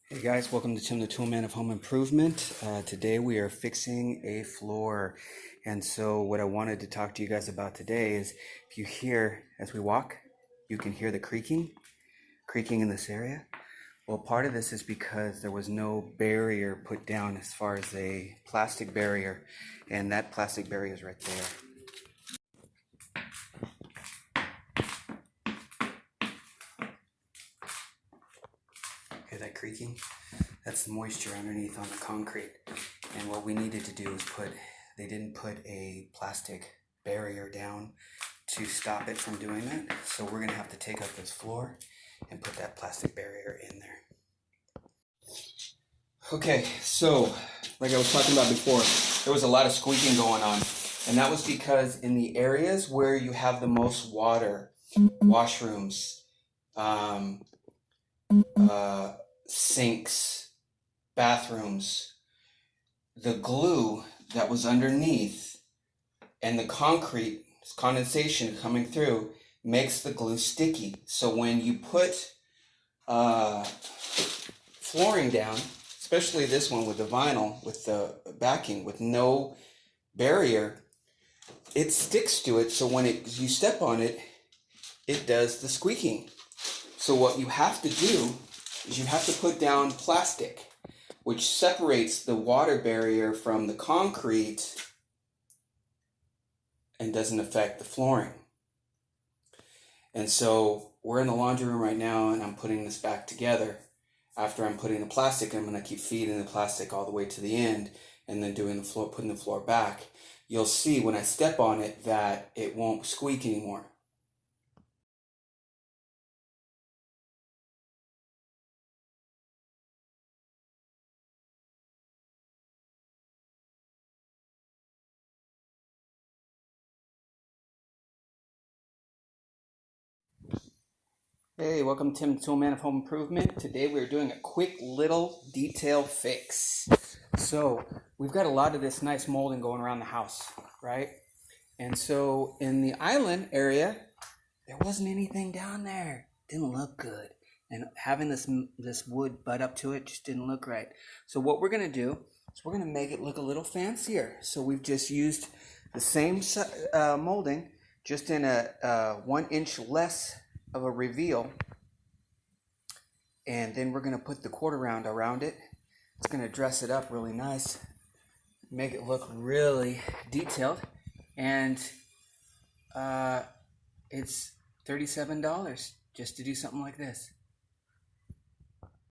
Hey guys, welcome to Tim the Toolman of Home Improvement. Today we are fixing a floor. And so what I wanted to talk to you guys about today is if you hear, as we walk, you can hear the creaking in this area. Well, part of this is because there was no barrier put down as far as a plastic barrier. And that plastic barrier is right there. Hear that creaking? That's the moisture underneath on the concrete. And what we needed to do is they didn't put a plastic barrier down to stop it from doing that. So we're gonna have to take out this floor and put that plastic barrier in there. Okay, so like I was talking about before, there was a lot of squeaking going on. And that was because in the areas where you have the most water, washrooms, sinks, bathrooms, the glue that was underneath and the concrete condensation coming through makes the glue sticky. So when you put flooring down, especially this one with the vinyl, with the backing, with no barrier, it sticks to it. So when you step on it, it does the squeaking. So what you have to do is you have to put down plastic, which separates the water barrier from the concrete and doesn't affect the flooring. And so we're in the laundry room right now, and I'm putting this back together. After I'm putting the plastic, I'm going to keep feeding the plastic all the way to the end and then doing the floor, putting the floor back. You'll see when I step on it that it won't squeak anymore. Hey, welcome to Tim the Toolman of Home Improvement. Today we're doing a quick little detail fix. So we've got a lot of this nice molding going around the house, right? And so in the island area, there wasn't anything down there. Didn't look good. And having this wood butt up to it just didn't look right. So what we're going to do is we're going to make it look a little fancier. So we've just used the same molding, just in a 1 inch less of a reveal, and then we're going to put the quarter round around it. It's going to dress it up really nice, make it look really detailed, and it's $37 just to do something like this.